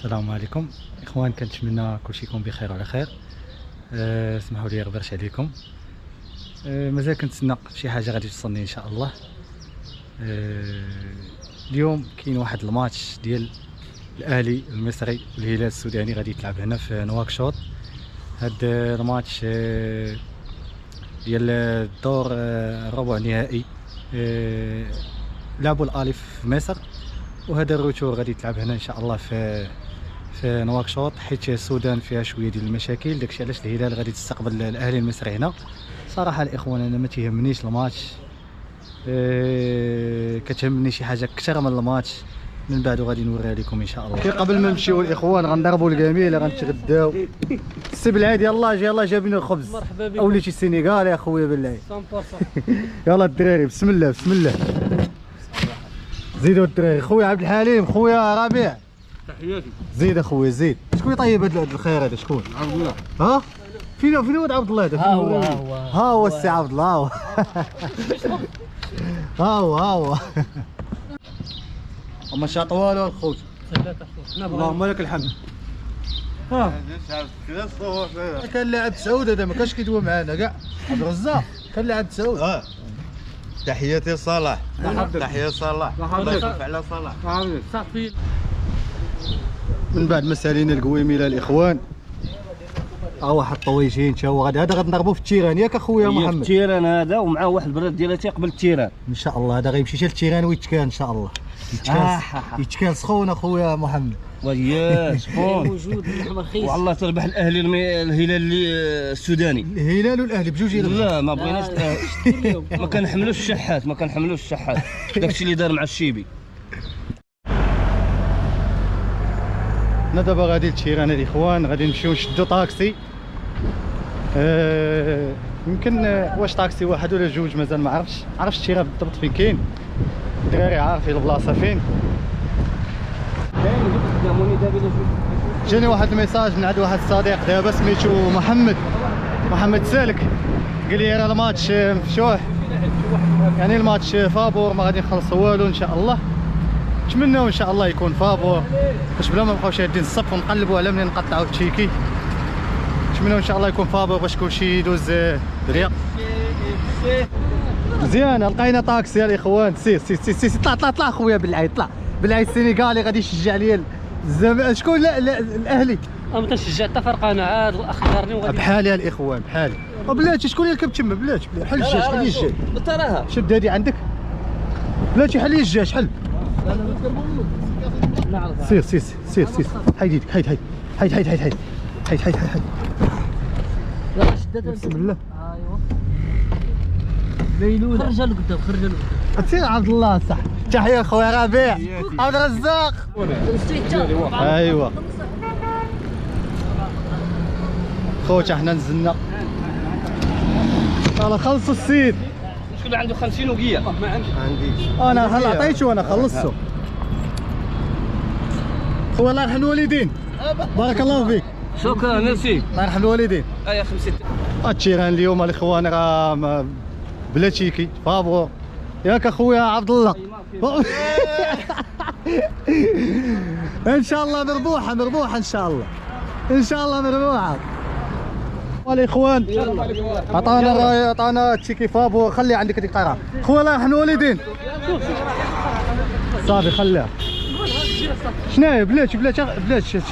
السلام عليكم اخوان، كنتمنى كلشي يكون بخير وعلى خير. اسمحوا لي غبرت عليكم. مازال كنتسنى شي حاجه غادي توصلني ان شاء الله. اليوم كاين واحد الماتش ديال الاهلي المصري والهلال السوداني غادي يتلعب هنا في نواكشوط. هاد الماتش ديال الدور الربع نهائي لعبوا الالي في مصر، وهذا الروتور غادي يتلعب هنا ان شاء الله في نواكشوط، حيت السودان فيها شويه ديال المشاكل. داكشي علاش الهلال غادي تستقبل الاهلي المصري هنا. صراحه الاخوان انا ما تيهمنيش الماتش، كتهمني شي حاجه اكثر من الماتش، من بعد غادي نوريها لكم ان شاء الله. قبل ما نمشيو الاخوان غنضربوا الجميله، غنتغداو. السي بالعيد يلاه جابنا الخبز. مرحبا بك. اوليتي السينيغال يا خويا بالله. 100%. يلا الدراري بسم الله بسم الله. زيدوا الدراري. خويا عبد الحليم، خويا ربيع، تحياتي. زيد اخويا زيد. شكون يطيب هذا الخير هذا؟ شكون؟ عبد الله. ها؟ فين ولد عبد الله هذا؟ ها هو السي عبد الله. ها هو اما شاطوالو الخوت. اللهم لك الحمد. كان لاعب سعود هذا، ما كانش كيدوي معانا كاع. عبد الرزاق كان لاعب سعود. تحياتي صلاح. تحية صلاح. الله يشوف على صلاح. صافي. من بعد ما سالينا القويميله الاخوان، واحد الطويجين تا هو هذا غنضربوه في التيران ياك اخويا محمد؟ التيران هذا ومعاه واحد البراد ديالها تيقبل التيران ان شاء الله. هذا غيمشي حتى للتيران ويتكال ان شاء الله. يتكال سخون اخويا محمد. وياه سخون موجود الاحمر خيس. والله تربح الاهلي الهلال السوداني. الهلال والاهلي بجوج يربحوا. لا ما بغيناش. ما كنحملوش الشحات، ما كنحملوش الشحات. داكشي اللي دار مع الشيبي. انا دابا غادي للتيران الاخوان، غادي نمشيو نشدو طاكسي. يمكن واش طاكسي واحد ولا جوج مازال ما عرفتش التيران بالضبط فين كاين. الدراري عارفين البلاصه فين. جاني واحد الميساج من عند واحد الصديق دابا سميتو محمد سالك، قال لي راه الماتش مفتوح، يعني الماتش فابور، ما غادي نخلصوا والو ان شاء الله. نتمناو ان شاء الله يكون فابور، باش بلا ما نبقاو شادين الصف ونقلبوا على منين نقطعوا التشيكي. نتمناو ان شاء الله يكون فابور باش كلشي يدوز دريا مزيان. لقينا طاكسي الاخوان. سير طلع خويا بالعيد، طلع بالعيد. السينيغالي غادي يشجع لي شكون؟ لا الاهلي. ما تنشجع حتى فرقانه عاد الاخضرني وغادي بحالي الاخوان بحالي. بلاتي شكون اللي ركب تما؟ بلاتي حل الجاج، حل الجاج. تراها شد هادي عندك. بلاتي حل الجاج، حل. سير حيد يدك، حيد لا شدتها. بسم الله. ايوا ليلوله. خرج لقدام. سير عبد الله. صح. تحيه خويا ربيع. عبد الرزاق. ايوا خوتي حنا نزلنا. يلا خلصوا السيد. شكون عنده 50 وقيه؟ ما عنديش. انا هلا عطيته وانا خلصته. خويا الله يرحم الوالدين. بارك الله فيك. شكرا ميرسي. الله يرحم الوالدين. يا 50. التيران اليوم الاخوان راه بلا تشيكي فابور ياك اخويا عبد الله. ان شاء الله مربوحه ان شاء الله مربوحه. الاخوان عطانا تشيكي فابور. خلي عندك هذيك الطياره خويا الله يرحم الوالدين. صافي خليها. شناهي بلاتي شد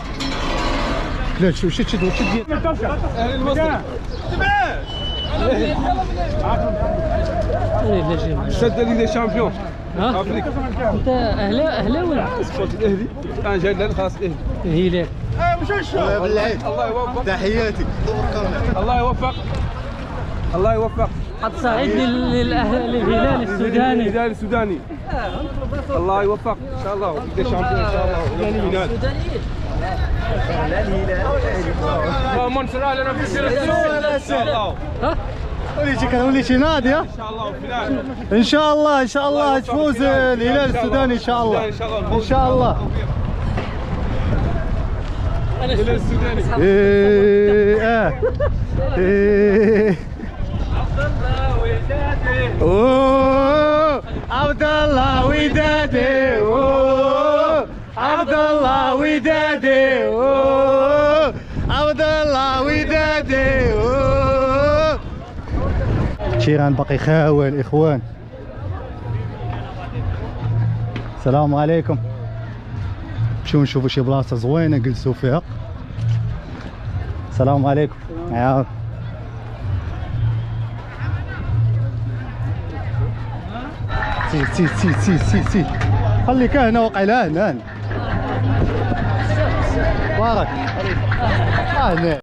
شد ليغ دي شامبيون. افريك. انت اهلاوي؟ سبورت الاهلي. انا جاي لهنا خلاص الاهلي. الهلال. بالعيد. الله يوفق. تحياتي. الله يوفق. حط صعيد للهلال السوداني. الله يوفق ان شاء الله. دي شامبيون ان شاء الله. السودانيين. منصر لنا في السيرة. وليتي نادي. ان شاء الله تفوز الهلال السوداني ان شاء الله. الهلال السوداني. عبد الله ودادي. عبد الله ودادي عبد الله ودادي. شيران باقي خاوي الاخوان. السلام عليكم. نمشيو نشوفوا شي بلاصه زوينه نجلسوا فيها. السلام عليكم. عاود سي سي سي سي سي سي خليك هنا وقيلا هنا بارك هنا.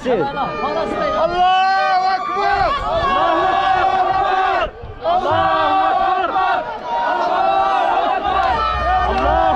سير. الله اكبر الله اكبر الله اكبر الله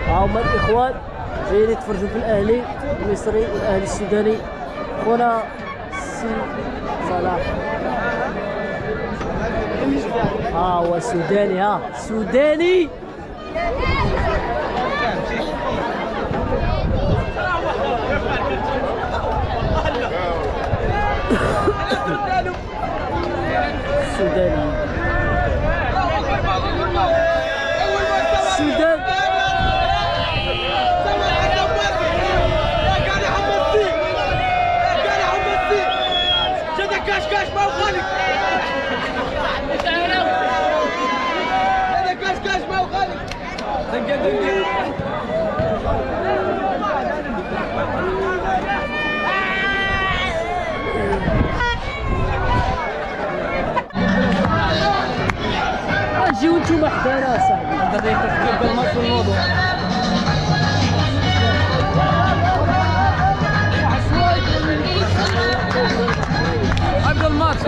ها هما الاخوان جايين يتفرجوا في الاهلي المصري والاهلي السوداني. خونا سي صلاح ها هو سوداني، ها سوداني. السوداني السودان كاش ما هو خالق. هذا كاش ما هو خالق. اجيو نتوما حدانا صاحبي. انت ضيف تفكير الماتش في الموضوع. عبد الماتش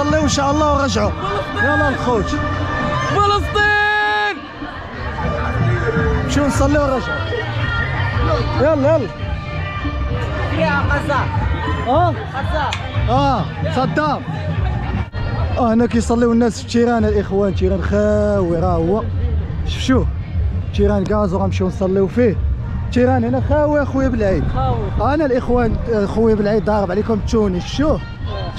نصليو ان شاء الله ونرجعوا. يلا الخوت فلسطين. نمشيو نصليو ونرجعوا. يلا يلا. يا غزة. صدام. هنا كيصليو الناس في تيران الاخوان. تيران خاوي راه هو. شوف تيران غازو غنمشيو نصليو فيه. تيران هنا خاوي اخويا بالعيد. انا الاخوان خويا بالعيد ضارب عليكم تونس. شوف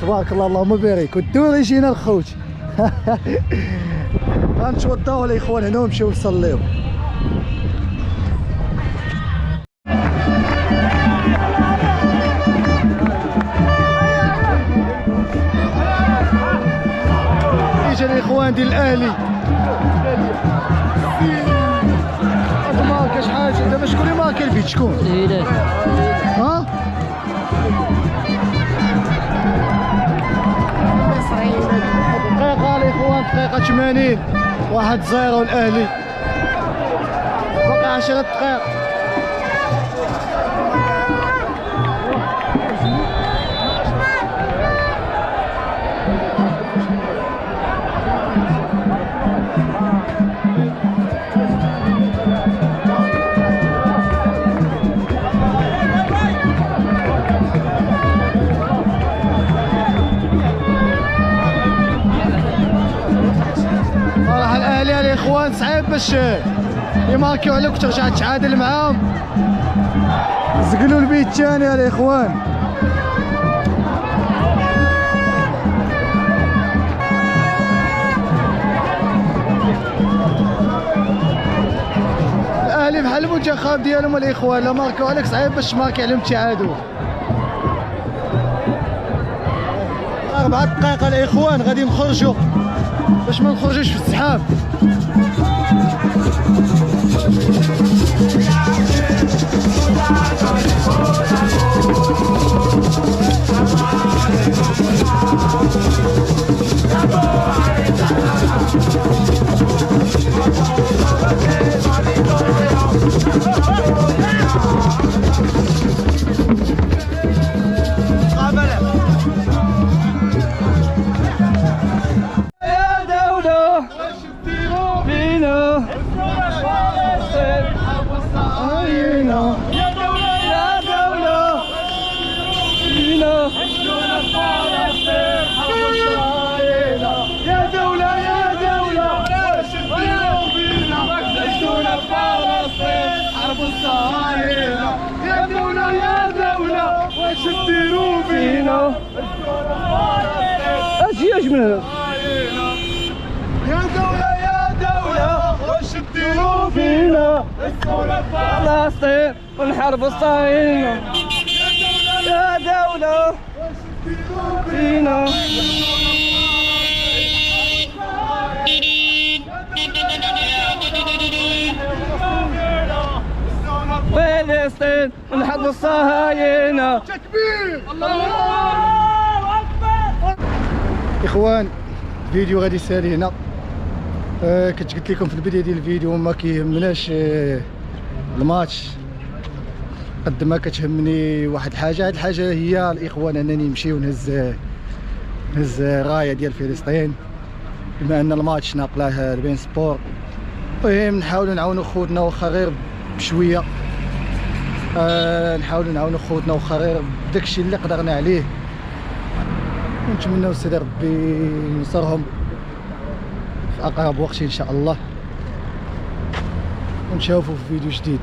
تبارك الله اللهم بارك. والدور يجينا الخوت. غنتوضاو الاخوان هنا ونمشيو نصليو. اجا الاخوان ديال الاهلي. هذا ماركا شحال دابا شكون اللي ماركا الفيت؟ شكون؟ الهلال. ها؟ دقيقة الاخوان، دقيقة 80 1-0 الاهلي. باقي 10 دقائق. صراحة الاهلي الاخوان صعيب باش يماركيو عليك وترجع تتعادل معاهم. زقلوا البيت الثاني يا الاخوان. الاهلي بحال المنتخب ديالهم الاخوان، لا ماركيو عليك صعيب باش تماركي عليهم التعادل. 4 دقائق الاخوان غادي نخرجوا باش ما نخرجوش في السحاب. يا دولة يا دولة واش ديروا فينا؟ اجي اجمل. يا دولة يا دولة واش ديروا فينا؟ فلسطين ونحارب الصهاينة. يا دولة فينا. فلسطين ونحارب الصهاينة. تكبير الله اكبر. اخوان فيديو غادي يسالي هنا. كنت قلت لكم في البدايه ديال الفيديو ما كيهمناش الماتش قد ما كتهمني واحد الحاجه. هاد الحاجه هي الاخوان انني نمشي ونهز رايه ديال فلسطين، بما ان الماتش ناقلاه بين سبور. المهم نحاولوا نعاونوا خوتنا واخا غير بشويه. نحاولوا نعاونوا خوتنا واخا غير بداكشي اللي قدرنا عليه، ونتمنوا سيدي ربي ينصرهم في اقرب وقت ان شاء الله. ونشوفوا في فيديو جديد.